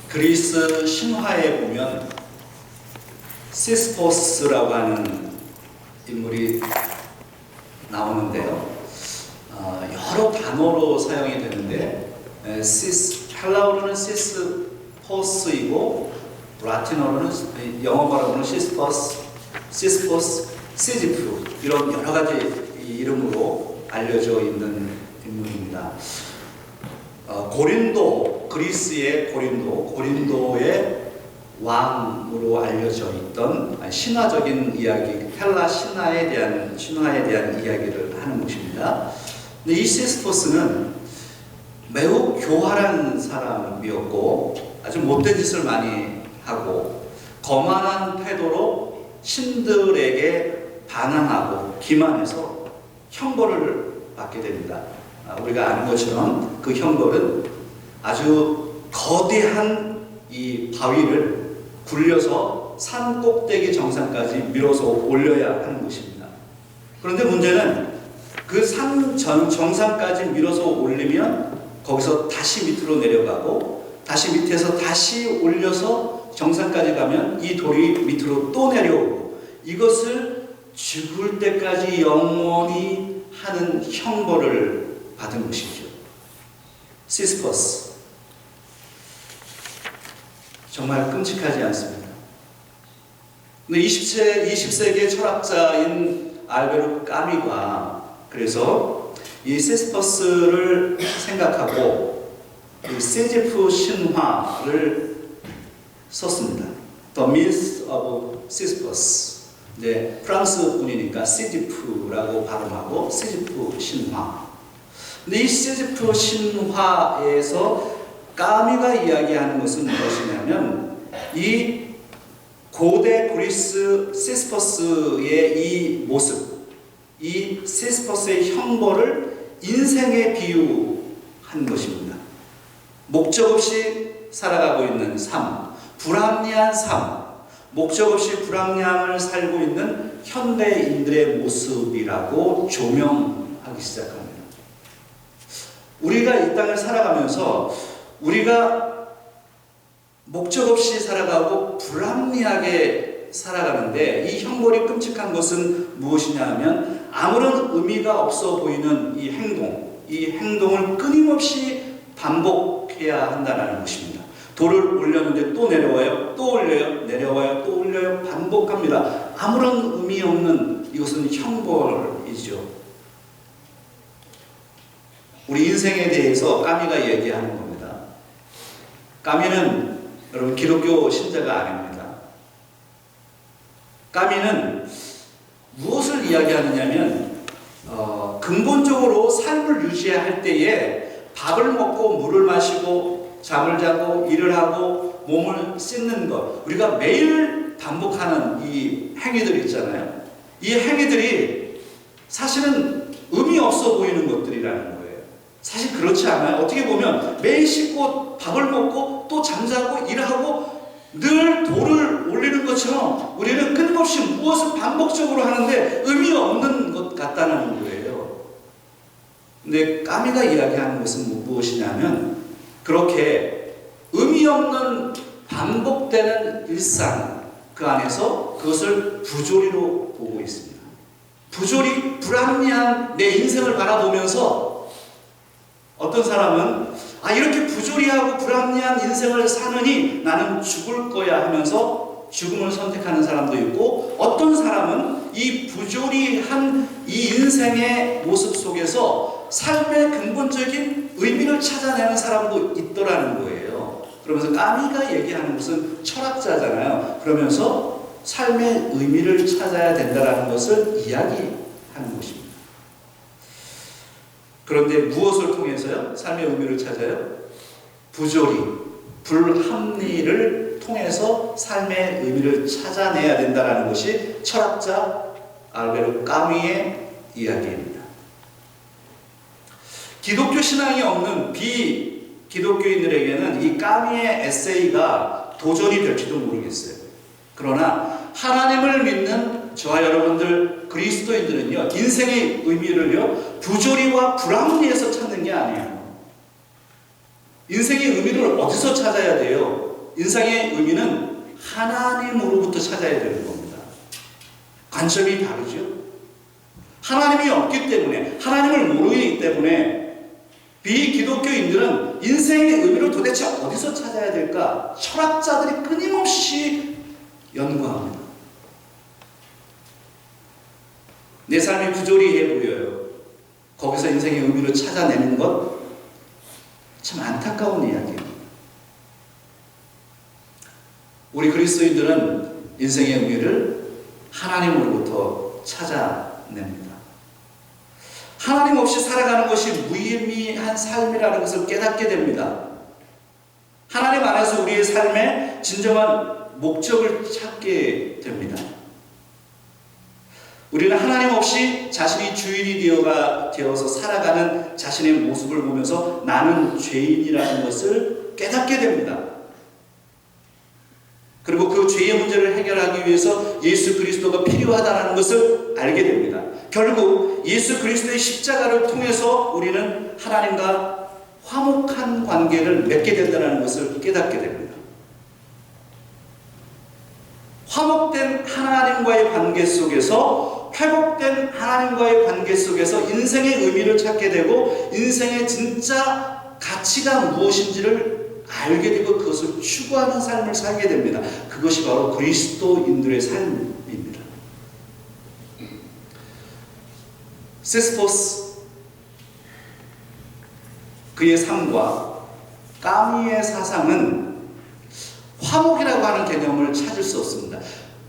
그리스 신화에 보면 시스포스라고 하는 인물이 나오는데요. 여러 단어로 사용이 되는데 헬라어로는 시스포스이고 라틴어로는 영어 발음으로는 시스포스, 시지프 이런 여러 가지 이름으로 알려져 있는 인물입니다. 고린도, 그리스의 고린도의 왕으로 알려져 있던 신화적인 이야기, 헬라 신화에 대한 이야기를 하는 것입니다. 근데 이 시스포스는 매우 교활한 사람이었고 아주 못된 짓을 많이 하고 거만한 태도로 신들에게 반항하고 기만해서 형벌을 받게 됩니다. 우리가 아는 것처럼 그 형벌은 아주 거대한 이 바위를 굴려서 산 꼭대기 정상까지 밀어서 올려야 하는 것입니다. 그런데 문제는 그 산 정상까지 밀어서 올리면 거기서 다시 밑으로 내려가고 다시 밑에서 다시 올려서 정상까지 가면 이 돌이 밑으로 또 내려오고 이것을 죽을 때까지 영원히 하는 형벌을 받은 것이죠. 시스퍼스. 정말 끔찍하지 않습니다. 근데 20세기의 철학자인 알베르 까미가 그래서 이 시스퍼스를 생각하고 이 시지프 신화를 썼습니다. The Myth of Sisyphus. 네, 프랑스 분이니까 시지프라고 발음하고 시지프 신화. 근데 이 시지프 신화에서 까미가 이야기하는 것은 무엇이냐면 이 고대 그리스 시스퍼스의 이 모습, 이 시스퍼스의 형벌을 인생에 비유한 것입니다. 목적 없이 살아가고 있는 삶, 불합리한 삶, 목적 없이 불합리함을 살고 있는 현대인들의 모습이라고 조명하기 시작합니다. 우리가 이 땅을 살아가면서 우리가 목적 없이 살아가고 불합리하게 살아가는데 이 형벌이 끔찍한 것은 무엇이냐 하면 아무런 의미가 없어 보이는 이 행동을 끊임없이 반복해야 한다는 것입니다. 돌을 올렸는데 또 내려와요, 또 올려요, 내려와요, 또 올려요, 반복합니다. 아무런 의미 없는 이것은 형벌이죠. 우리 인생에 대해서 까미가 얘기하는 겁니다. 까미는 여러분 기독교 신자가 아닙니다. 까미는 무엇을 이야기하느냐면 근본적으로 삶을 유지할 때에 밥을 먹고 물을 마시고 잠을 자고 일을 하고 몸을 씻는 것, 우리가 매일 반복하는 이 행위들이 있잖아요. 이 행위들이 사실은 의미 없어 보이는 것들이라는 거예요. 사실 그렇지 않아요. 어떻게 보면 매일 씻고 밥을 먹고 또 잠자고 일하고 늘 돌을 올리는 것처럼 우리는 끊임없이 무엇을 반복적으로 하는데 의미 없는 것 같다는 거예요. 근데 까미가 이야기하는 것은 무엇이냐면 그렇게 의미 없는 반복되는 일상 그 안에서 그것을 부조리로 보고 있습니다. 부조리, 불합리한 내 인생을 바라보면서 어떤 사람은 이렇게 부조리하고 불합리한 인생을 사느니 나는 죽을 거야 하면서 죽음을 선택하는 사람도 있고 어떤 사람은 이 부조리한 이 인생의 모습 속에서 삶의 근본적인 의미를 찾아내는 사람도 있더라는 거예요. 그러면서 까미가 얘기하는 것은 철학자잖아요. 그러면서 삶의 의미를 찾아야 된다는 것을 이야기하는 것입니다. 그런데 무엇을 통해서요? 삶의 의미를 찾아요? 부조리, 불합리를 통해서 삶의 의미를 찾아내야 된다는 것이 철학자 알베르 까미의 이야기입니다. 기독교 신앙이 없는 비기독교인들에게는 이 까미의 에세이가 도전이 될지도 모르겠어요. 그러나 하나님을 믿는 저와 여러분들 그리스도인들은요, 인생의 의미를요, 부조리와 불합리에서 찾는 게 아니에요. 인생의 의미를 어디서 찾아야 돼요? 인생의 의미는 하나님으로부터 찾아야 되는 겁니다. 관점이 다르죠. 하나님이 없기 때문에, 하나님을 모르기 때문에 비기독교인들은 인생의 의미를 도대체 어디서 찾아야 될까? 철학자들이 끊임없이 연구합니다. 내 삶이 부조리해 보여요. 거기서 인생의 의미를 찾아내는 것 참 안타까운 이야기예요. 우리 그리스도인들은 인생의 의미를 하나님으로부터 찾아냅니다. 하나님 없이 살아가는 것이 무의미한 삶이라는 것을 깨닫게 됩니다. 하나님 안에서 우리의 삶의 진정한 목적을 찾게 됩니다. 우리는 하나님 없이 자신이 주인이 되어서 살아가는 자신의 모습을 보면서 나는 죄인이라는 것을 깨닫게 됩니다. 그리고 그 죄의 문제를 해결하기 위해서 예수 그리스도가 필요하다는 것을 알게 됩니다. 결국 예수 그리스도의 십자가를 통해서 우리는 하나님과 화목한 관계를 맺게 된다는 것을 깨닫게 됩니다. 화목된 하나님과의 관계 속에서, 회복된 하나님과의 관계 속에서 인생의 의미를 찾게 되고 인생의 진짜 가치가 무엇인지를 알게 되고 그것을 추구하는 삶을 살게 됩니다. 그것이 바로 그리스도인들의 삶입니다. 시스포스, 그의 삶과 까미의 사상은 화목이라고 하는 개념을 찾을 수 없습니다.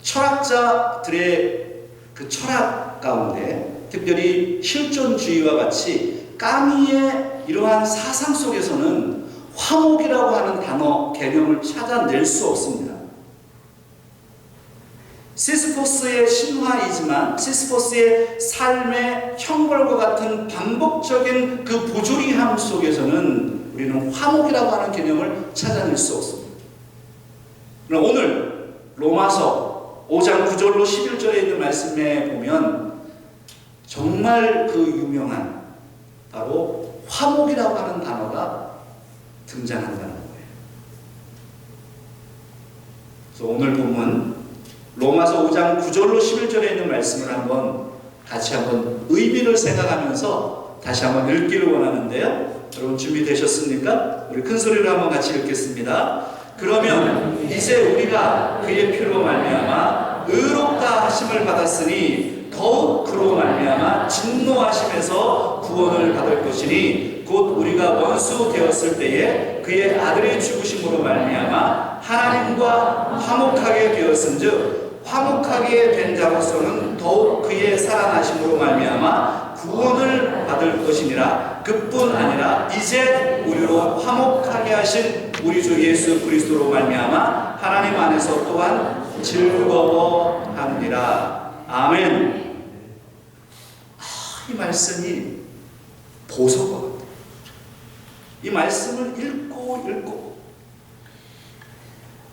철학자들의 그 철학 가운데 특별히 실존주의와 같이 까미의 이러한 사상 속에서는 화목이라고 하는 단어, 개념을 찾아낼 수 없습니다. 시스포스의 신화이지만 시스포스의 삶의 형벌과 같은 반복적인 그 부조리함 속에서는 우리는 화목이라고 하는 개념을 찾아낼 수 없습니다. 그럼 오늘 로마서 5장 9절로 11절에 있는 말씀에 보면 정말 그 유명한 바로 화목이라고 하는 단어가 등장한다는 거예요. 그래서 오늘 본문 로마서 5장 9절로 11절에 있는 말씀을 같이 한번 의미를 생각하면서 다시 한번 읽기를 원하는데요. 여러분 준비되셨습니까? 우리 큰 소리로 한번 같이 읽겠습니다. 그러면 이제 우리가 그의 피로 말미암아 의롭다 하심을 받았으니 더욱 그로 말미암아 진노하심에서 구원을 받을 것이니 곧 우리가 원수 되었을 때에 그의 아들의 죽으심으로 말미암아 하나님과 화목하게 되었은즉 화목하게 된 자로서는 더욱 그의 살아나심으로 말미암아 구원을 받을 것이니라. 그뿐 아니라 이제 우리로 화목하게 하신 우리 주 예수 그리스도로 말미암아 하나님 안에서 또한 즐거워하느니라. 아멘. 이 말씀이 보석과 같아요. 이 말씀을 읽고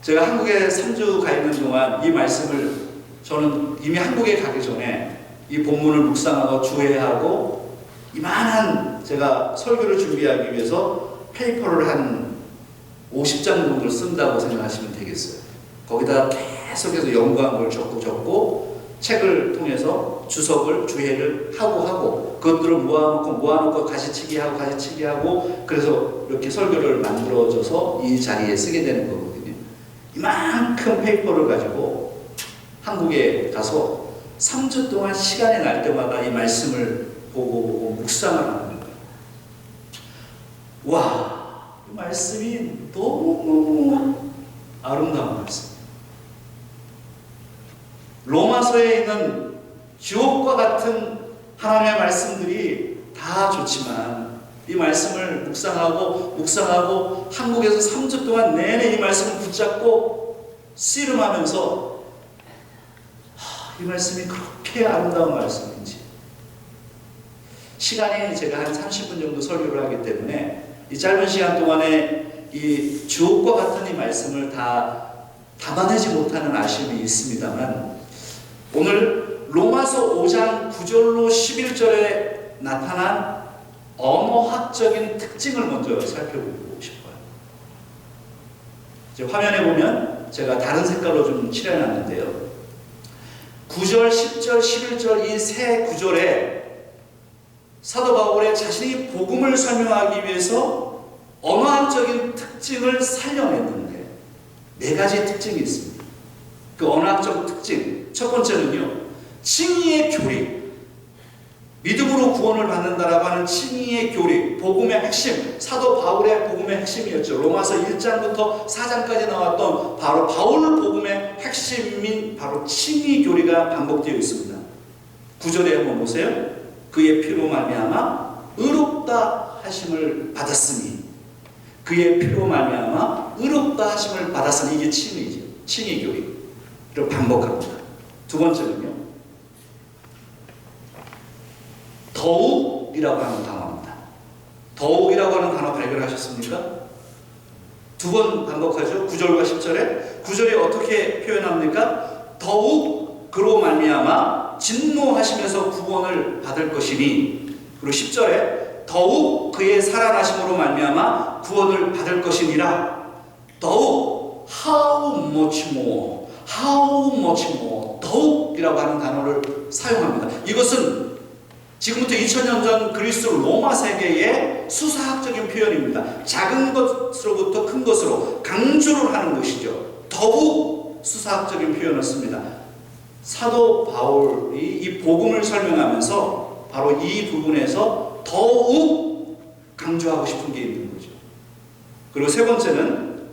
제가 한국에 3주 가 있는 동안 이 말씀을 저는 이미 한국에 가기 전에 이 본문을 묵상하고 주해하고 이만한 제가 설교를 준비하기 위해서 페이퍼를 한 50장 정도를 쓴다고 생각하시면 되겠어요. 거기다 계속해서 연구한 걸 적고 책을 통해서 주석을 주해를 하고 그것들을 모아놓고 가지치기 하고 그래서 이렇게 설교를 만들어줘서 이 자리에 쓰게 되는 거거든요. 이만큼 페이퍼를 가지고 한국에 가서 3주 동안 시간이 날 때마다 이 말씀을 보고 묵상을 하는 거예요. 와, 이 말씀이 너무 아름다운 말씀. 로마서에 있는 주옥과 같은 하나님의 말씀들이 다 좋지만 이 말씀을 묵상하고 한국에서 3주 동안 내내 이 말씀을 붙잡고 씨름하면서 이 말씀이 그렇게 아름다운 말씀인지, 시간이 제가 한 30분 정도 설교를 하기 때문에 이 짧은 시간 동안에 이 주옥과 같은 이 말씀을 다 담아내지 못하는 아쉬움이 있습니다만 오늘 로마서 5장 9절로 11절에 나타난 언어학적인 특징을 먼저 살펴보고 싶어요. 이제 화면에 보면 제가 다른 색깔로 좀 칠해놨는데요. 9절, 10절, 11절 이 세 구절에 사도 바울의 자신이 복음을 설명하기 위해서 언어학적인 특징을 살려냈는데 네 가지 특징이 있습니다. 그 언어학적 특징 첫 번째는요, 칭의의 교리, 믿음으로 구원을 받는다라고 하는 칭의의 교리, 복음의 핵심, 사도 바울의 복음의 핵심이었죠. 로마서 1장부터 4장까지 나왔던 바로 바울 복음의 핵심인 바로 칭의 교리가 반복되어 있습니다. 9절에 한번 보세요. 그의 피로 말미암아 의롭다 하심을 받았으니, 그의 피로 말미암아 의롭다 하심을 받았으니, 이게 칭의죠. 칭의 교리를 반복합니다. 두 번째는요, 더욱이라고 하는 단어입니다. 더욱이라고 하는 단어 발견하셨습니까? 두 번 반복하죠. 9절과 10절에. 9절에 어떻게 표현합니까? 더욱 그로 말미암아 진노하시면서 구원을 받을 것이니, 그리고 10절에 더욱 그의 살아나심으로 말미암아 구원을 받을 것이니라. 더욱, how much more, how much more, 더욱이라고 하는 단어를 사용합니다. 이것은 지금부터 2000년 전 그리스 로마 세계의 수사학적인 표현입니다. 작은 것으로부터 큰 것으로 강조를 하는 것이죠. 더욱 수사학적인 표현을 씁니다. 사도 바울이 이 복음을 설명하면서 바로 이 부분에서 더욱 강조하고 싶은 게 있는 거죠. 그리고 세 번째는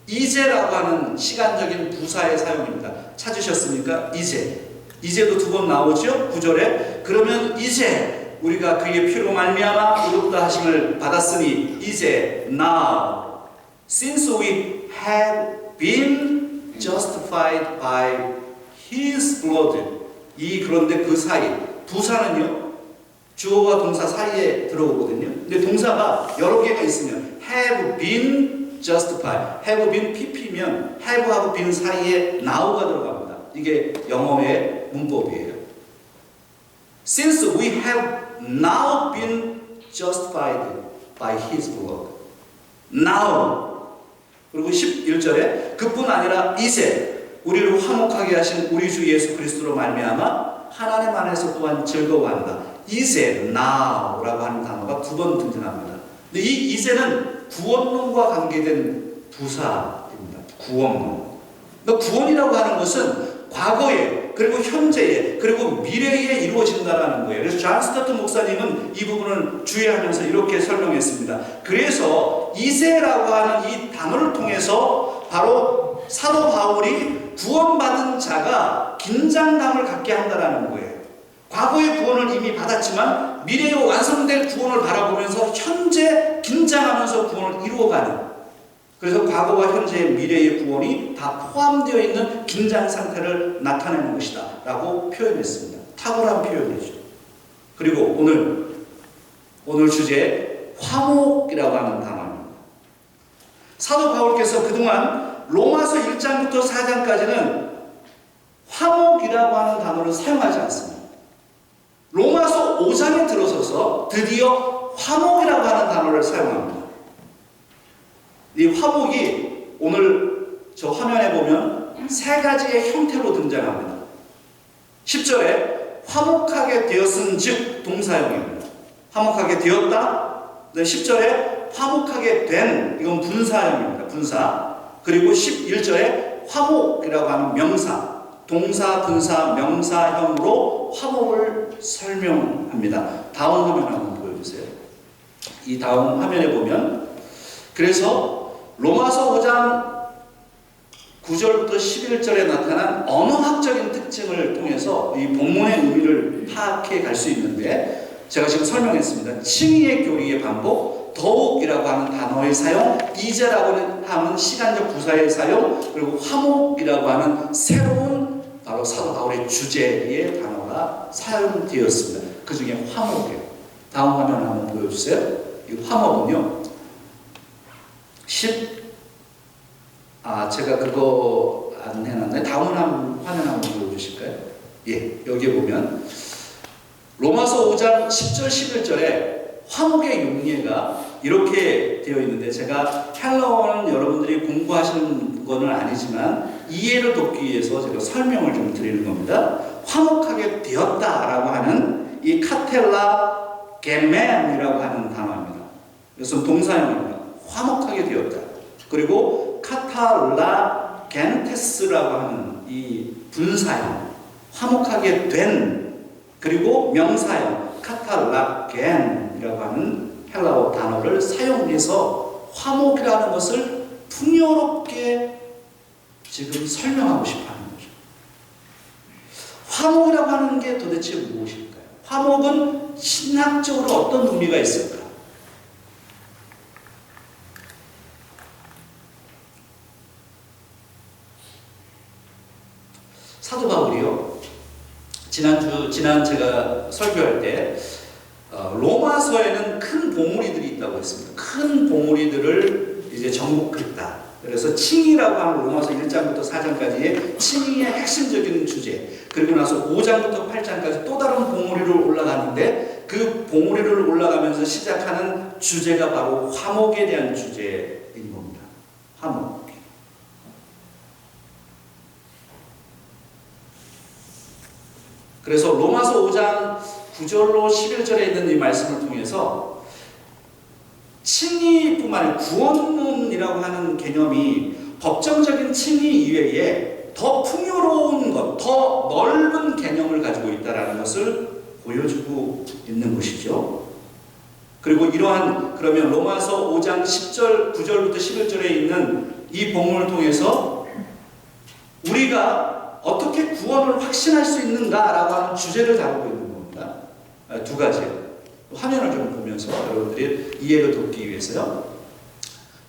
이제라고 하는 시간적인 부사의 사용입니다. 찾으셨습니까? 이제도 두 번 나오죠. 9절에 그러면 이제 우리가 그의 피로 말미암아 의롭다 하심을 받았으니, 이제 now since we have been justified by his blood, 그런데 그 사이 부사는요 주어와 동사 사이에 들어오거든요. 근데 동사가 여러 개가 있으면 have been justified, have been pp면 have하고 been 사이에 now가 들어갑니다. 이게 영어의 문법이에요. Since we have now been justified by his blood. Now. 그리고 11절에 그뿐 아니라 이제 우리를 화목하게 하신 우리 주 예수 그리스도로 말미암아 하나님 안에서 또한 즐거워한다. 이제 now라고 하는 단어가 두 번 등장합니다. 근데 이 이제는 구원론과 관계된 부사입니다. 구원론. 그러니까 구원이라고 하는 것은 과거에, 그리고 현재에, 그리고 미래에 이루어진다는 거예요. 그래서 존 스타트 목사님은 이 부분을 주의하면서 이렇게 설명했습니다. 그래서 이제라고 하는 이 단어를 통해서 바로 사도 바울이 구원받은 자가 긴장감을 갖게 한다는 거예요. 과거의 구원을 이미 받았지만 미래에 완성될 구원을 바라보면서 현재 긴장하면서 구원을 이루어가는, 그래서 과거와 현재의 미래의 구원이 다 포함되어 있는 긴장 상태를 나타내는 것이다 라고 표현했습니다. 탁월한 표현이죠. 그리고 오늘 주제 화목이라고 하는 단어입니다. 사도 바울께서 그동안 로마서 1장부터 4장까지는 화목이라고 하는 단어를 사용하지 않습니다. 로마서 5장에 들어서서 드디어 화목이라고 하는 단어를 사용합니다. 이 화목이 오늘 저 화면에 보면 세 가지의 형태로 등장합니다. 10절에 화목하게 되었은 즉 동사형입니다. 화목하게 되었다. 10절에 화목하게 된, 이건 분사형입니다. 분사. 그리고 11절에 화목이라고 하는 명사, 동사, 분사, 명사형으로 화목을 설명합니다. 다음 화면 한번 보여주세요. 이 다음 화면에 보면, 그래서 로마서 5장 9절부터 11절에 나타난 언어학적인 특징을 통해서 이 본문의 의미를 파악해 갈 수 있는데, 제가 지금 설명했습니다. 칭의의 교리의 반복, 더욱이라고 하는 단어의 사용, 이제라고 하는 시간적 부사의 사용, 그리고 화목이라고 하는 새로운 바로 사도 바울의 주제의 단어가 사용되었습니다. 그 중에 화목이에요. 다음 화면 한번 보여주세요. 이 화목은요, 제가 그거 안 해놨나요? 다음 화면 한번 보여주실까요? 예, 여기 보면 로마서 5장 10절 11절에 화목의 용례가 이렇게 되어 있는데, 제가 헬라어는 여러분들이 공부하시는 거는 아니지만 이해를 돕기 위해서 제가 설명을 좀 드리는 겁니다. 화목하게 되었다라고 하는 이 카텔라 게멘이라고 하는 단어입니다. 이것은 동사형입니다. 화목하게 되었다. 그리고 카탈라 겐테스라고 하는 이 분사형, 화목하게 된, 그리고 명사형 카탈라겐이라고 하는 헬라어 단어를 사용해서 화목이라는 것을 풍요롭게 지금 설명하고 싶어 하는 거죠. 화목이라고 하는 게 도대체 무엇일까요? 화목은 신학적으로 어떤 의미가 있을까? 사도 바울이요, 지난 제가 설교할 때 로마서에는 큰 봉우리들이 있다고 했습니다. 큰 봉우리들을 이제 정복했다. 그래서 칭의라고 하는 로마서 1장부터 4장까지의 칭의의 핵심적인 주제, 그리고 나서 5장부터 8장까지 또 다른 봉우리로 올라가는데, 그 봉우리를 올라가면서 시작하는 주제가 바로 화목에 대한 주제인 겁니다. 화목. 그래서 로마서 5장 9절로 11절에 있는 이 말씀을 통해서 칭의뿐만 아니라 구원론이라고 하는 개념이 법정적인 칭의 이외에 더 풍요로운 것, 더 넓은 개념을 가지고 있다는 것을 보여주고 있는 것이죠. 그리고 그러면 로마서 5장 10절, 9절부터 11절에 있는 이 본문을 통해서 우리가 어떻게 구원을 확신할 수 있는가라고 하는 주제를 다루고 있는 겁니다. 두 가지. 화면을 좀 보면서 여러분들이 이해를 돕기 위해서요.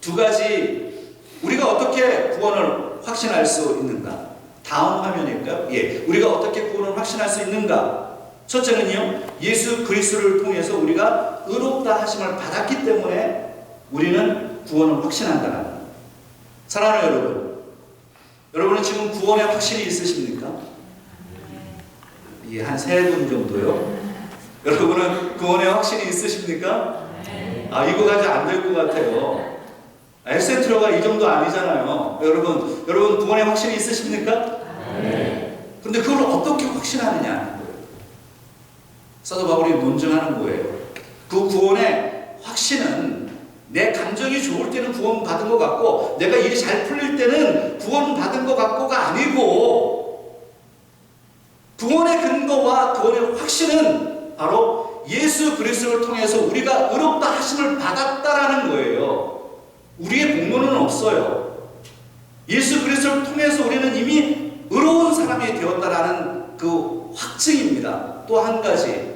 두 가지, 우리가 어떻게 구원을 확신할 수 있는가? 다음 화면일까요? 예. 우리가 어떻게 구원을 확신할 수 있는가? 첫째는요, 예수 그리스도를 통해서 우리가 의롭다 하심을 받았기 때문에 우리는 구원을 확신한다는 거예요. 사랑하는 여러분, 여러분은 지금 구원의 확신이 있으십니까? 예, 한 3분 정도요. 여러분은 구원의 확신이 있으십니까? 이거 가지고 안 될 것 같아요. 에센트로가 이 정도 아니잖아요. 여러분 구원의 확신이 있으십니까? 근데 그걸 어떻게 확신하느냐 하는 거예요. 사도 바울이 논증하는 거예요. 그 구원의 확신은 내 감정이 좋을 때는 구원 받은 것 같고, 내가 일이 잘 풀릴 때는 구원 받은 것 같고가 아니고, 구원의 근거와 구원의 확신은 바로 예수 그리스도를 통해서 우리가 의롭다 하심을 받았다라는 거예요. 우리의 공로는 없어요. 예수 그리스도를 통해서 우리는 이미 의로운 사람이 되었다라는 그 확증입니다. 또 한 가지,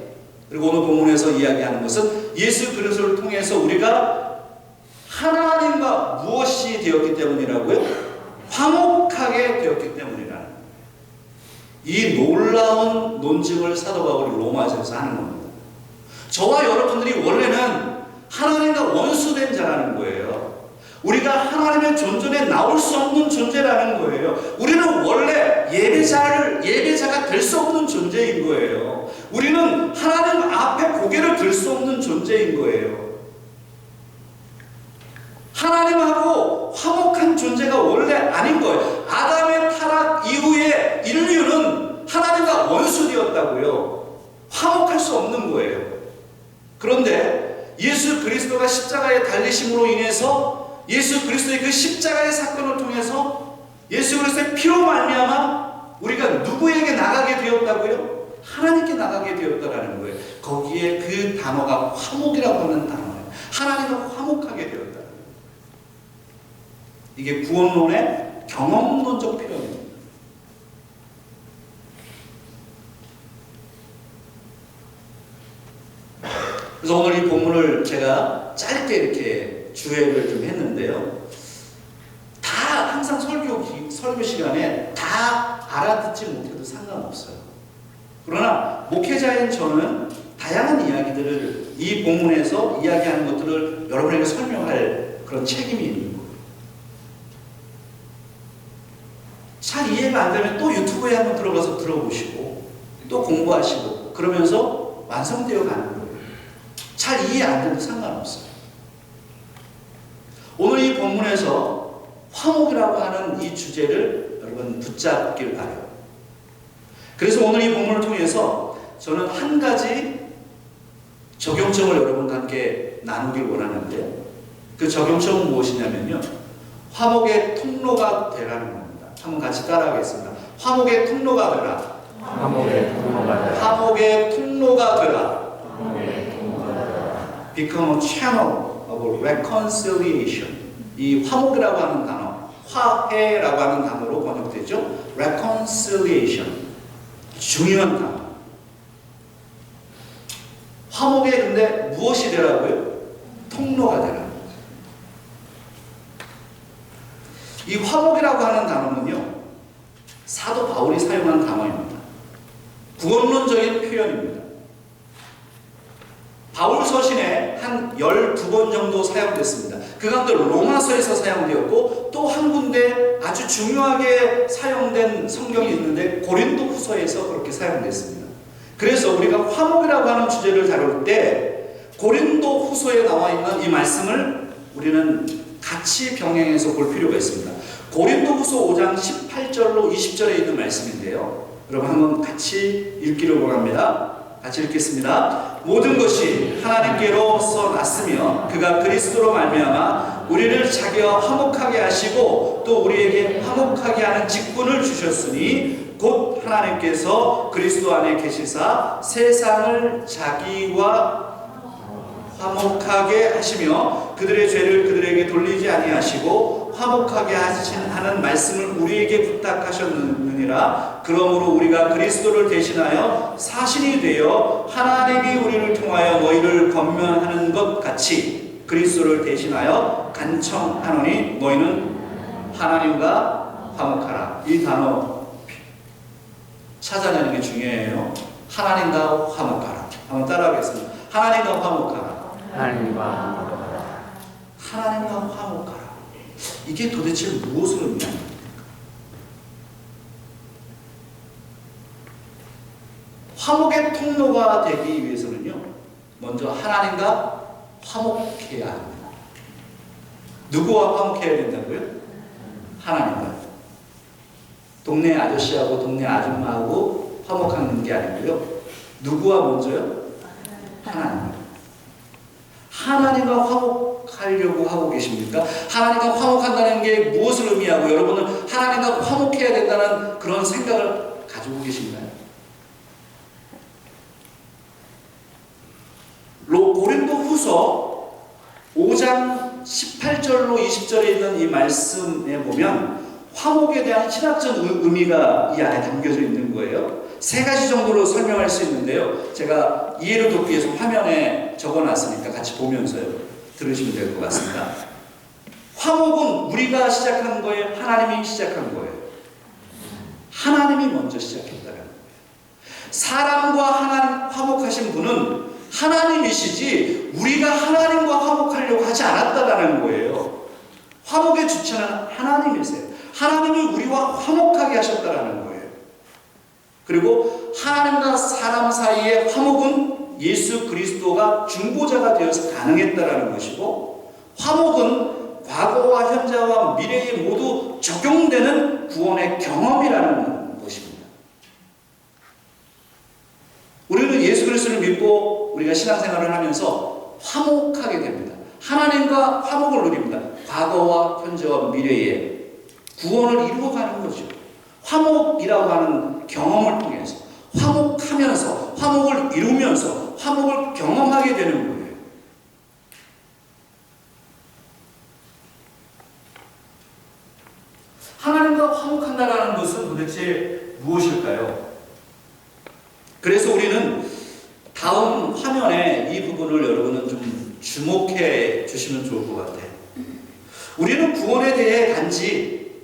그리고 오늘 본문에서 이야기하는 것은 예수 그리스도를 통해서 우리가 하나님과 무엇이 되었기 때문이라고요? 화목하게 되었기 때문이라는, 이 놀라운 논증을 사도 바울이 로마서에서 하는 겁니다. 저와 여러분들이 원래는 하나님과 원수된 자라는 거예요. 우리가 하나님의 존전에 나올 수 없는 존재라는 거예요. 우리는 원래 예배자가 될 수 없는 존재인 거예요. 우리는 하나님 앞에 고개를 들 수 없는 존재인 거예요. 하나님하고 화목한 존재가 원래 아닌 거예요. 아담의 타락 이후에 인류는 하나님과 원수되었다고요. 화목할 수 없는 거예요. 그런데 예수 그리스도가 십자가에 달리심으로 인해서, 예수 그리스도의 그 십자가의 사건을 통해서 예수 그리스도의 피로 말미암아 우리가 누구에게 나가게 되었다고요? 하나님께 나가게 되었다라는 거예요. 거기에 그 단어가 화목이라고 하는 단어예요. 하나님과 화목하게 되었다. 이게 구원론의 경험론적 표현입니다. 그래서 오늘 이 본문을 제가 짧게 이렇게 주회를 좀 했는데요. 다 항상 설교 시간에 다 알아듣지 못해도 상관없어요. 그러나 목회자인 저는 다양한 이야기들을 이 본문에서 이야기하는 것들을 여러분에게 설명할 그런 책임이 있는 거예요. 잘 이해가 안 되면 또 유튜브에 한번 들어가서 들어보시고 또 공부하시고 그러면서 완성되어 가는 거예요. 잘 이해 안 돼도 상관없어요. 오늘 이 본문에서 화목이라고 하는 이 주제를 여러분 붙잡길 바라요. 그래서 오늘 이 본문을 통해서 저는 한 가지 적용점을 여러분과 함께 나누길 원하는데, 그 적용점은 무엇이냐면요, 화목의 통로가 되라는 겁니다. 한번 같이 따라하겠습니다. 화목의 통로가 되라. 화목의 통로가 되라. 화목의 통로가 되라. 화목의 통로가 되라. Become a channel of reconciliation. 이 화목이라고 하는 단어, 화해라고 하는 단어로 번역되죠. reconciliation. 중요한 단어. 화목에 근데 무엇이 되라고요? 통로가 되라. 이 화목이라고 하는 단어는요, 사도 바울이 사용한 단어입니다. 구원론적인 표현입니다. 바울 서신에 한 12번 정도 사용됐습니다. 그 가운데 로마서에서 사용되었고, 또 한 군데 아주 중요하게 사용된 성경이 있는데 고린도 후서에서 그렇게 사용됐습니다. 그래서 우리가 화목이라고 하는 주제를 다룰 때 고린도 후서에 나와 있는 이 말씀을 우리는 같이 병행해서 볼 필요가 있습니다. 고린도 후서 5장 18절로 20절에 있는 말씀인데요, 여러분 한번 같이 읽기를 원합니다. 같이 읽겠습니다. 모든 것이 하나님께로서 났으며 그가 그리스도로 말미암아 우리를 자기와 화목하게 하시고 또 우리에게 화목하게 하는 직분을 주셨으니 곧 하나님께서 그리스도 안에 계시사 세상을 자기와 화목하게 하시며 그들의 죄를 그들에게 돌리지 아니하시고 화목하게 하는 말씀을 우리에게 부탁하셨느니라. 그러므로 우리가 그리스도를 대신하여 사신이 되어 하나님이 우리를 통하여 너희를 권면하는 것 같이 그리스도를 대신하여 간청하노니 너희는 하나님과 화목하라. 이 단어 찾아내는 게 중요해요. 하나님과 화목하라. 한번 따라하겠습니다. 하나님과 화목하라. 하나님과 화목하라. 하나님과 화목하라. 이게 도대체 무엇을 의미합니까? 화목의 통로가 되기 위해서는요, 먼저 하나님과 화목해야 합니다. 누구와 화목해야 된다고요? 하나님과. 동네 아저씨하고 동네 아줌마하고 화목하는 게 아니고요, 누구와 먼저요? 하나님. 하나님과 화목하려고 하고 계십니까? 하나님과 화목한다는 게 무엇을 의미하고 여러분은 하나님과 화목해야 된다는 그런 생각을 가지고 계신가요? 고린도 후서 5장 18절로 20절에 있는 이 말씀에 보면 화목에 대한 신학적 의미가 이 안에 담겨져 있는 거예요. 세 가지 정도로 설명할 수 있는데요, 제가 이해를 돕기 위해서 화면에 적어놨으니까 같이 보면서요 들으시면 될 것 같습니다. 화목은 우리가 시작한 거예요? 하나님이 시작한 거예요? 하나님이 먼저 시작했다는 거예요. 사람과 하나님 화목하신 분은 하나님이시지 우리가 하나님과 화목하려고 하지 않았다는 거예요. 화목의 주체는 하나님이세요. 하나님이 우리와 화목하게 하셨다는 거예요. 그리고 하나님과 사람 사이의 화목은 예수 그리스도가 중보자가 되어서 가능했다는 것이고, 화목은 과거와 현재와 미래에 모두 적용되는 구원의 경험이라는 것입니다. 우리는 예수 그리스도를 믿고 우리가 신앙생활을 하면서 화목하게 됩니다. 하나님과 화목을 누립니다. 과거와 현재와 미래에 구원을 이루어가는 거죠. 화목이라고 하는 경험을 통해서 화목하면서 화목을 이루면서 화목을 경험하게 되는 거예요. 하나님과 화목한다는 것은 도대체 무엇일까요? 그래서 우리는 다음 화면에 이 부분을 여러분은 좀 주목해 주시면 좋을 것 같아요. 우리는 구원에 대해 단지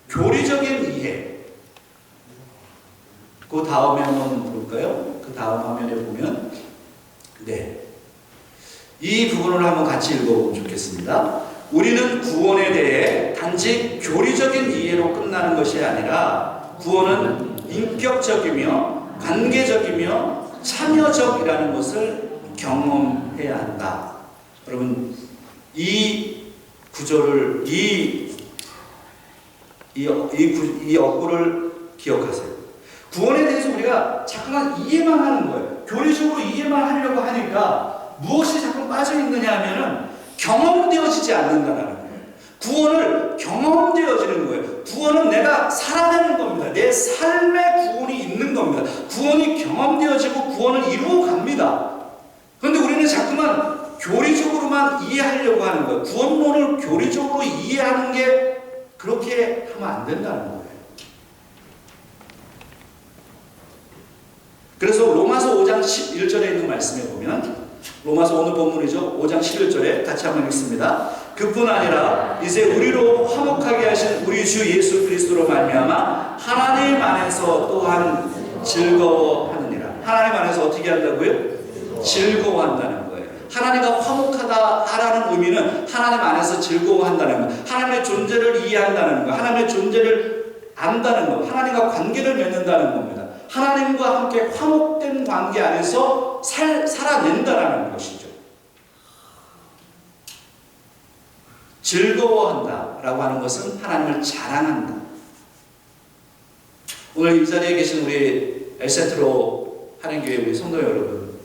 교리적인 이해, 그 다음에 한번 볼까요? 그 다음 화면에 보면, 이 부분을 한번 같이 읽어보면 좋겠습니다. 우리는 구원에 대해 단지 교리적인 이해로 끝나는 것이 아니라 구원은 인격적이며 관계적이며 참여적이라는 것을 경험해야 한다. 여러분, 이 구절을, 이 어구를 기억하세요. 구원에 대해서 우리가 자꾸만 이해만 하는 거예요. 교리적으로 이해만 하려고 하니까 무엇이 자꾸 빠져 있느냐 하면은 경험되어지지 않는다라는 거예요. 구원을 경험되어지는 거예요. 구원은 내가 살아내는 겁니다. 내 삶에 구원이 있는 겁니다. 구원이 경험되어지고 구원을 이루어 갑니다. 그런데 우리는 자꾸만 교리적으로만 이해하려고 하는 거예요. 구원론을 교리적으로 이해하는 게 그렇게 하면 안 된다는 거예요. 그래서 로마서 5장 11절에 있는 말씀에 보면, 로마서 오늘 본문이죠. 5장 11절에 같이 한번 읽습니다. 그뿐 아니라 이제 우리로 화목하게 하신 우리 주 예수 그리스도로 말미암아 하나님 안에서 또한 즐거워하느니라. 하나님 안에서 어떻게 한다고요? 즐거워한다는 거예요. 하나님과 화목하다라는 의미는 하나님 안에서 즐거워한다는 거, 하나님의 존재를 이해한다는 거, 하나님의 존재를 안다는 거, 하나님과 관계를 맺는다는 겁니다. 하나님과 함께 화목된 관계 안에서 살아낸다라는 것이죠. 즐거워한다라고 하는 것은 하나님을 자랑한다. 오늘 이 자리에 계신 우리 엘센트로 하나님교회 우리 성도 여러분,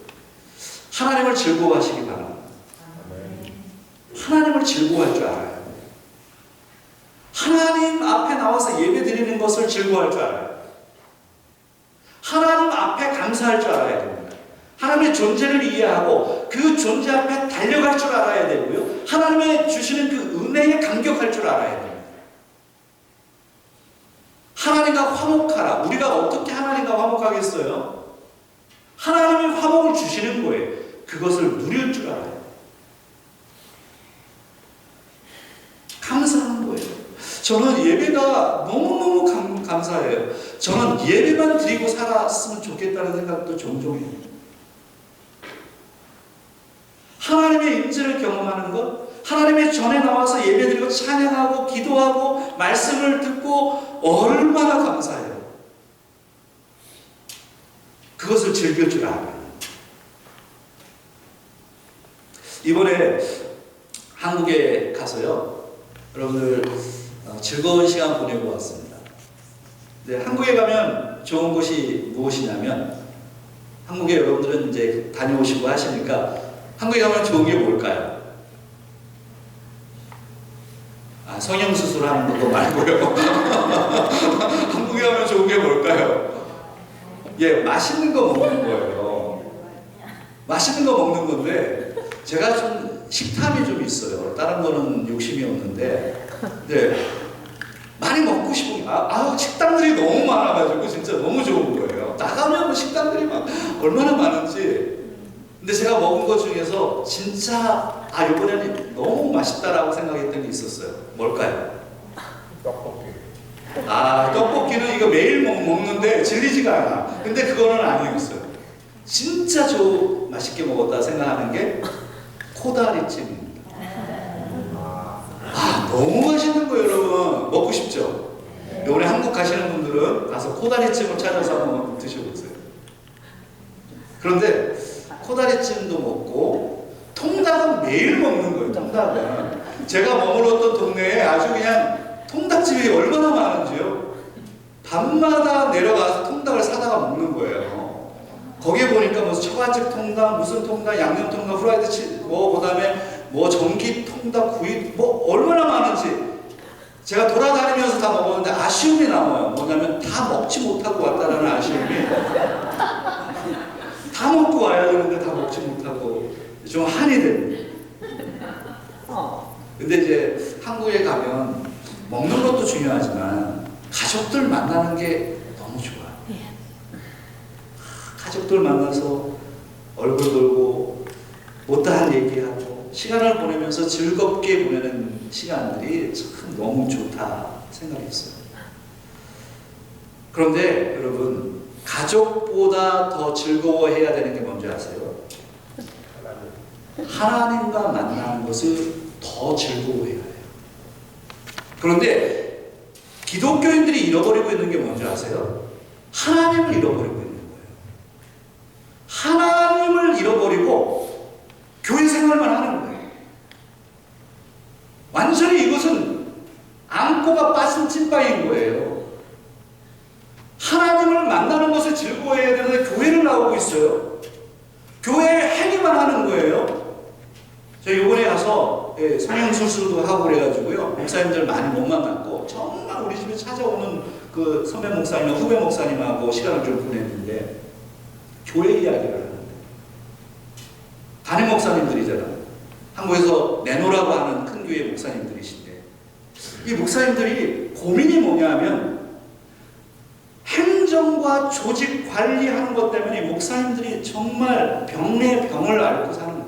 하나님을 즐거워하시기 바랍니다. 하나님을 즐거워할 줄 알아요. 하나님 앞에 나와서 예배 드리는 것을 즐거워할 줄 알아요. 하나님 앞에 감사할 줄 알아야 됩니다. 하나님의 존재를 이해하고 그 존재 앞에 달려갈 줄 알아야 되고요. 하나님의 주시는 그 은혜에 감격할 줄 알아야 됩니다. 하나님과 화목하라. 우리가 어떻게 하나님과 화목하겠어요? 하나님의 화목을 주시는 거예요. 그것을 누릴 줄 알아요. 감사하는 거예요. 저는 예배가 너무너무 감사해요. 저는 예배만 드리고 살았으면 좋겠다는 생각도 종종 해요. 하나님의 임재를 경험하는 것, 하나님의 전에 나와서 예배드리고 찬양하고 기도하고 말씀을 듣고 얼마나 감사해요. 그것을 즐길 줄 알아요. 이번에 한국에 가서요, 여러분들 즐거운 시간 보내고 왔습니다. 네, 한국에 가면 좋은 곳이 무엇이냐면, 한국에 여러분들은 이제 다녀오시고 하시니까 한국에 가면 좋은 게 뭘까요? 성형수술하는 거 말고요. 한국에 가면 좋은 게 뭘까요? 예, 맛있는 거 먹는 거예요. 맛있는 거 먹는 건데, 제가 좀 식탐이 좀 있어요. 다른 거는 욕심이 없는데, 네, 많이 먹고 싶은 게, 식당들이 너무 많아가지고 진짜 너무 좋은 거예요. 나가면 식당들이 막 얼마나 많은지. 근데 제가 먹은 것 중에서 진짜 이번에는 너무 맛있다라고 생각했던 게 있었어요. 뭘까요? 떡볶이. 떡볶이는 이거 매일 먹는데 질리지가 않아. 근데 그거는 아니었어요. 진짜 맛있게 먹었다 생각하는 게 코다리찜입니다. 너무 맛있는 거예요, 여러분. 먹고 싶죠? 이번에 한국 가시는 분들은 가서 코다리찜을 찾아서 한번 드셔보세요. 그런데 코다리찜도 먹고 통닭은 매일 먹는 거예요. 통닭은 제가 머물렀던 동네에 아주 그냥 통닭집이 얼마나 많은지요. 밤마다 내려가서 통닭을 사다가 먹는 거예요. 거기에 보니까 무슨 처갓집 통닭, 무슨 통닭, 양념 통닭, 후라이드 그다음에 전기 통닭, 구이 얼마나 많은지 제가 돌아다니면서 다 먹었는데 아쉬움이 남아요. 뭐냐면 다 먹지 못하고 왔다라는 아쉬움이. 다 먹고 와야 되는데 다 먹지 못하고 좀 한이 됩니다. 근데 이제 한국에 가면 먹는 것도 중요하지만 가족들 만나는 게 너무 좋아요. 가족들 만나서 얼굴 돌고 못다한 얘기하고 시간을 보내면서 즐겁게 보내는 시간들이 참 너무 좋다 생각했어요. 그런데 여러분, 가족보다 더 즐거워해야 되는 게 뭔지 아세요? 하나님과 만나는 것을 더 즐거워해야 해요. 그런데 기독교인들이 잃어버리고 있는 게 뭔지 아세요? 하나님을 잃어버리고 있는 거예요. 하나님을 잃어버리고 교회 생활만 하는 거예요. 완전히 이것은 안고가 빠진 찐빵인 거예요. 하나님을 만나는 것을 즐거워해야 되는데 교회를 나오고 있어요. 교회 행위만 하는 거예요. 제가 이번에 가서 성형수술도 하고 그래가지고요, 목사님들 많이 못 만났고 정말 우리 집에 찾아오는 그 선배 목사님과 후배 목사님하고 시간을 좀 보냈는데 교회 이야기를 하는데, 담임 목사님들이잖아요. 한국에서 내노라고 하는 큰 교회 목사님들이신데, 이 목사님들이 고민이 뭐냐면 행정과 조직 관리하는 것 때문에 목사님들이 정말 병에 병을 앓고 사는 거예요.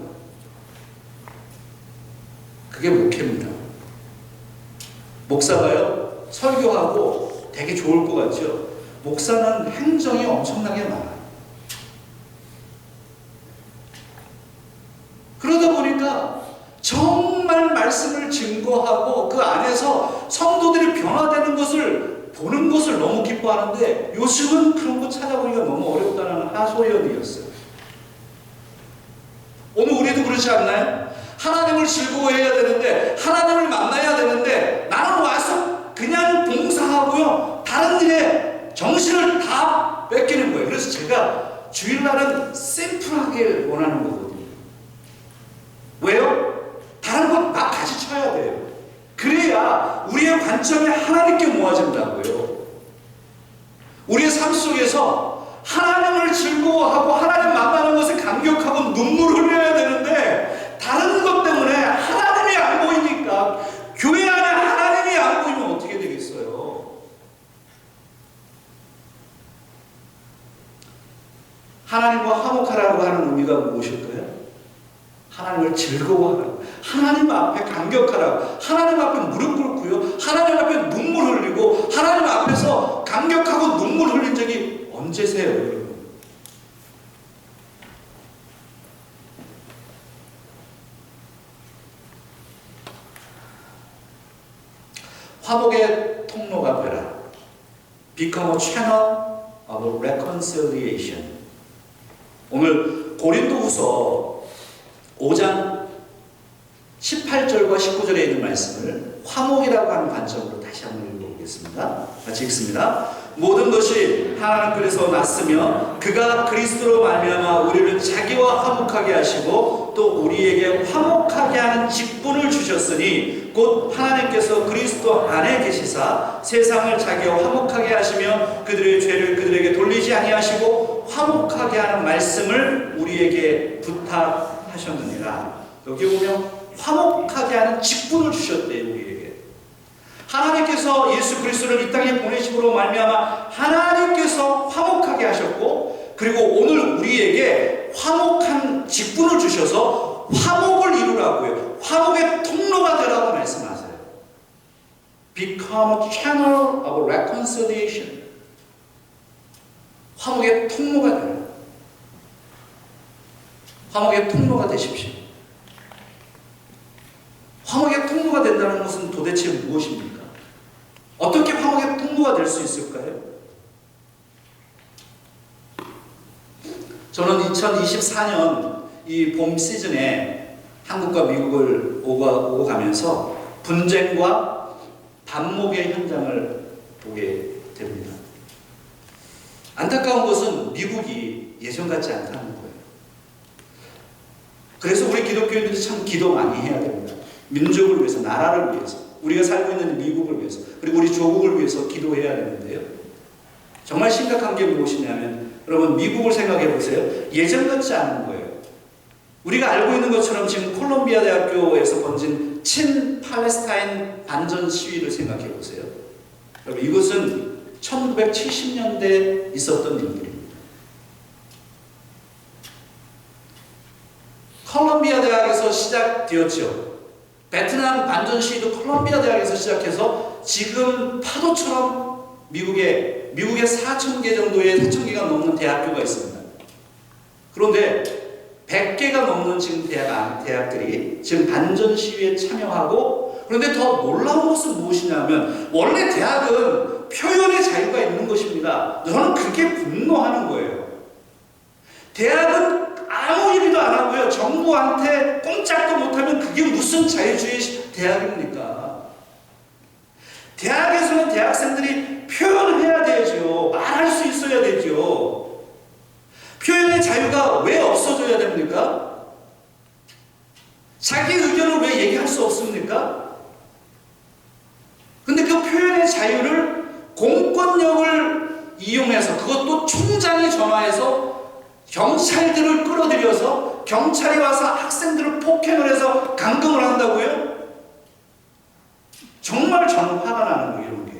그게 목회입니다. 목사가요, 설교하고 되게 좋을 것 같죠? 목사는 행정이 엄청나게 많아요. 그러다 보니까 정말 말씀을 증거하고 그 안에서 성도들이 변화되는 것을 보는 것을 너무 기뻐하는데, 요즘은 그런 거 찾아보기가 너무 어렵다는 하소연이었어요. 오늘 우리도 그렇지 않나요? 하나님을 즐거워해야 되는데, 하나님을 만나야 되는데, 나는 와서 그냥 봉사하고요, 다른 일에 정신을 다 뺏기는 거예요. 그래서 제가 주일날은 심플하게 원하는 거거든요. 왜요? 다른 것 막 같이 쳐야 돼요. 그래야 우리의 관점이 하나님께 모아진다고요. 우리의 삶 속에서 하나님을 즐거워하고 하나님 만나는 것에 감격하고 눈물을 흘려야 되는데, 다른 것 때문에 하나님이 안 보이니까, 교회 안에 하나님이 안 보이면 어떻게 되겠어요? 하나님과 화목하라고 하는 의미가 무엇일까요? 하나님을 즐거워하라, 하나님 앞에 감격하라, 하나님 앞에 무릎 꿇고요, 하나님 앞에 눈물 흘리고, 하나님 앞에서 감격하고 눈물 흘린 적이 언제세요, 여러분? 화목의 통로가 되라. Become a channel of reconciliation. 오늘 고린도후서 5장 18절과 19절에 있는 말씀을 화목이라고 하는 관점으로 다시 한번 읽어보겠습니다. 같이 읽습니다. 모든 것이 하나님께서 났으며 그가 그리스도로 말미암아 우리를 자기와 화목하게 하시고 또 우리에게 화목하게 하는 직분을 주셨으니 곧 하나님께서 그리스도 안에 계시사 세상을 자기와 화목하게 하시며 그들의 죄를 그들에게 돌리지 아니하시고 화목하게 하는 말씀을 우리에게 부탁하셨느니라. 여기 보면 화목하게 하는 직분을 주셨대요. 우리에게 하나님께서 예수 그리스도를 이 땅에 보내심으로 말미암아 하나님께서 화목하게 하셨고, 그리고 오늘 우리에게 화목한 직분을 주셔서 화목을 이루라고요. 화목의 통로가 되라고 말씀하세요. Become a channel of reconciliation. 화목의 통로가 되라. 화목의 통로가 되십시오. 화목의 통로가 된다는 것은 도대체 무엇입니까? 어떻게 화목의 통로가 될 수 있을까요? 저는 2024년 이 봄 시즌에 한국과 미국을 오고 가면서 분쟁과 반목의 현장을 보게 됩니다. 안타까운 것은 미국이 예전 같지 않다는 거예요. 그래서 우리 기독교인들이 참 기도 많이 해야 됩니다. 민족을 위해서, 나라를 위해서, 우리가 살고 있는 미국을 위해서, 그리고 우리 조국을 위해서 기도해야 되는데요. 정말 심각한 게 무엇이냐면, 여러분 미국을 생각해 보세요. 예전 같지 않은 거예요. 우리가 알고 있는 것처럼 지금 콜롬비아 대학교에서 번진 친 팔레스타인 반전 시위를 생각해 보세요. 여러분 이것은 1970년대에 있었던 일들입니다. 콜롬비아 대학에서 시작되었죠. 베트남 반전 시위도 콜롬비아 대학에서 시작해서 지금 파도처럼 미국에 4,000개 정도의 4,000개가 넘는 대학교가 있습니다. 그런데 100개가 넘는 지금 대학들이 지금 반전 시위에 참여하고, 그런데 더 놀라운 것은 무엇이냐면 원래 대학은 표현의 자유가 있는 것입니다. 저는 그게 분노하는 거예요. 대학은 아무 얘기도 안 하고요. 정부한테 꼼짝도 못하면 그게 무슨 자유주의 대학입니까? 대학에서는 대학생들이 표현해야 되죠. 말할 수 있어야 되죠. 표현의 자유가 왜 없어져야 됩니까? 자기 의견을 왜 얘기할 수 없습니까? 근데 그 표현의 자유를 공권력을 이용해서, 그것도 총장이 전화해서 경찰들을 끌어들여서 경찰이 와서 학생들을 폭행을 해서 감금을 한다고요? 정말 저는 화가 나는 거예요, 이런 게.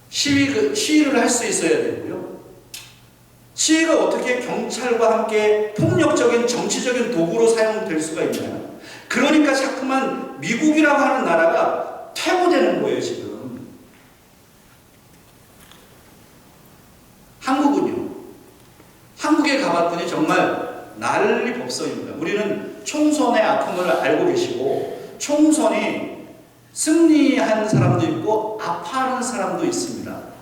시위를 할 수 있어야 되고요. 시위가 어떻게 경찰과 함께 폭력적인 정치적인 도구로 사용될 수가 있나요? 그러니까 자꾸만 미국이라고 하는 나라가 퇴보되는 거예요, 지금. 한국은요. 한국에 가봤더니 정말 난리 법석입니다. 우리는 총선의 아픔을 알고 계시고, 총선이 승리한 사람도 있고 아파하는 사람도 있습니다.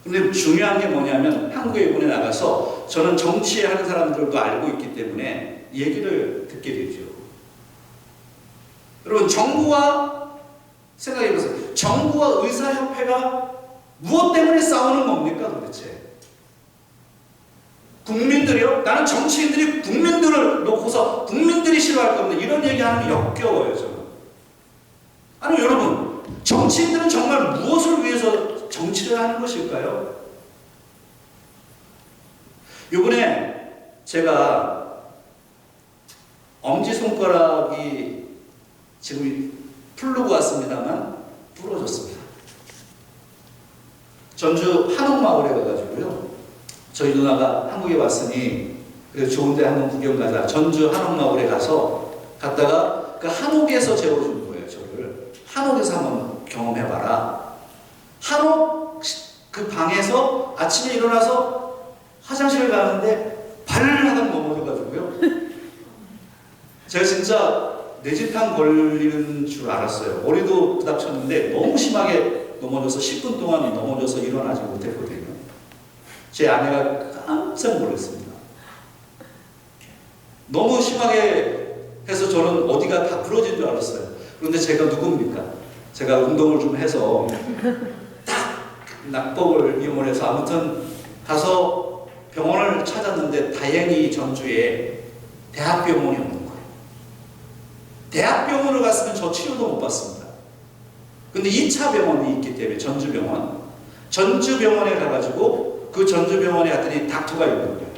근데 중요한 게 뭐냐면, 한국에 이번에 나가서 저는 정치하는 사람들도 알고 있기 때문에 얘기를 듣게 되죠. 여러분, 정부와 생각해보세요. 정부와 의사협회가 무엇 때문에 싸우는 겁니까 도대체? 국민들이요? 나는 정치인들이 국민들을 놓고서 국민들이 싫어할 겁니다. 이런 얘기하는 게 역겨워요, 저는. 아니, 여러분, 정치인들은 정말 무엇을 위해서 정치를 하는 것일까요? 이번에 제가 엄지손가락이 지금 풀르고 왔습니다만 부러졌습니다. 전주 한옥마을에 가가지고요. 저희 누나가 한국에 왔으니 그래서 좋은데 한번 구경 가자. 전주 한옥마을에 갔다가 그 한옥에서 재워준 거예요, 저를. 한옥에서 한번 경험해봐라. 한옥 그 방에서 아침에 일어나서 화장실을 가는데 발을 하다 넘어져가지고요. 제가 진짜 뇌진탕 걸리는 줄 알았어요. 머리도 부닥쳤는데 너무 심하게 넘어져서 10분 동안 넘어져서 일어나지 못했거든요. 제 아내가 깜짝 놀랐습니다. 너무 심하게 해서 저는 어디가 다 부러진 줄 알았어요. 그런데 제가 누굽니까? 제가 운동을 좀 해서 딱 낙법을 이용해서 아무튼 가서 병원을 찾았는데 다행히 전주에 대학병원이 없는 거예요. 대학병원을 갔으면 저 치료도 못 받습니다. 근데 2차 병원이 있기 때문에 전주병원. 전주병원에 가가지고 그 전주병원에 갔더니 닥터가 있는 거예요.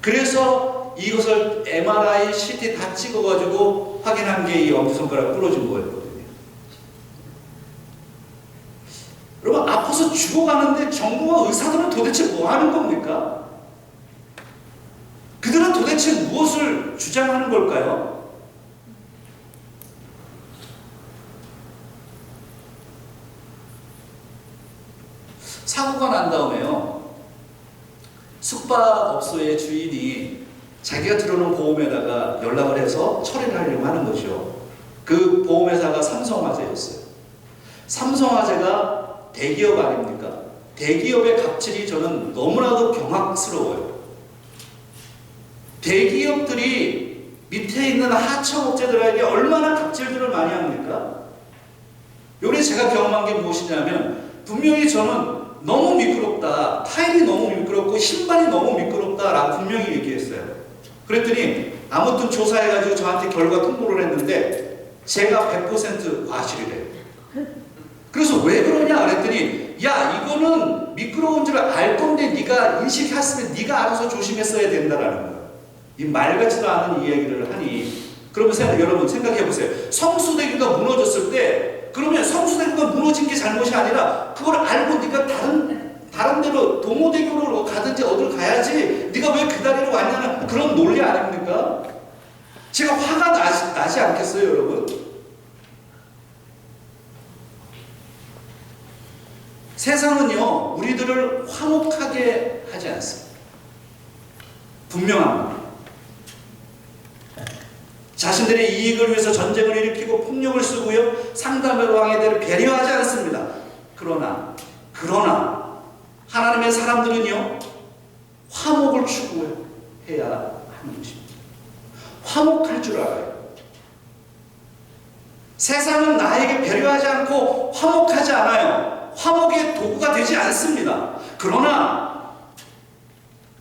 그래서 이것을 MRI, CT 다 찍어가지고 확인한 게 이 엄지손가락 부러진 거였거든요. 여러분, 아파서 죽어가는데 정부와 의사들은 도대체 뭐 하는 겁니까? 그들은 도대체 무엇을 주장하는 걸까요? 사고가 난 다음에요, 숙박업소의 주인이 자기가 들어놓은 보험에다가 연락을 해서 처리를 하려고 하는 거죠. 그 보험회사가 삼성화재였어요. 삼성화재가 대기업 아닙니까? 대기업의 갑질이 저는 너무나도 경악스러워요. 대기업들이 밑에 있는 하청업체들에게 얼마나 갑질들을 많이 합니까? 요번에 제가 경험한 게 무엇이냐면, 분명히 저는 너무 미끄럽다, 타일이 너무 미끄럽고 신발이 너무 미끄럽다라고 분명히 얘기했어요. 그랬더니 아무튼 조사해가지고 저한테 결과 통보를 했는데 제가 100% 과실이래요. 그래서 왜 그러냐 그랬더니, 야, 이거는 미끄러운 줄 알 건데 네가 인식했으면 네가 알아서 조심했어야 된다라는 거예요. 이 말 같지도 않은 이야기를 하니, 그러면 여러분 생각해 보세요. 성수대교가 무너졌을 때, 그러면 성수대교가 무너진 게 잘못이 아니라 그걸 알고 네가 다른 데로 동호대교로 가든지 어딜 가야지 네가 왜 그 다리로 왔냐는 그런 논리 아닙니까? 제가 화가 나지 않겠어요, 여러분? 세상은요, 우리들을 화목하게 하지 않습니다. 분명합니다. 자신들의 이익을 위해서 전쟁을 일으키고 폭력을 쓰고요, 상담의 왕에 대해 배려하지 않습니다. 그러나 하나님의 사람들은요, 화목을 추구해야 하는 것입니다. 화목할 줄 알아요. 세상은 나에게 배려하지 않고 화목하지 않아요. 화목의 도구가 되지 않습니다. 그러나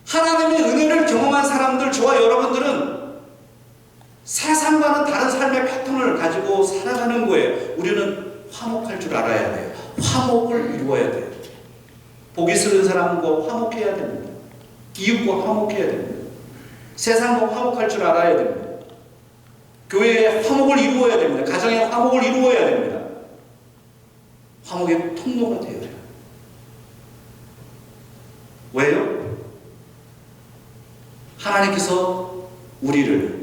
하나님의 은혜를 경험한 사람들, 저와 여러분들은 세상과는 다른 삶의 패턴을 가지고 살아가는 거예요. 우리는 화목할 줄 알아야 돼요. 화목을 이루어야 돼요. 보기 싫은 사람과 화목해야 됩니다. 이웃과 화목해야 됩니다. 세상과 화목할 줄 알아야 됩니다. 교회에 화목을 이루어야 됩니다. 가정에 화목을 이루어야 됩니다. 화목의 통로가 되어야 돼요. 왜요? 하나님께서 우리를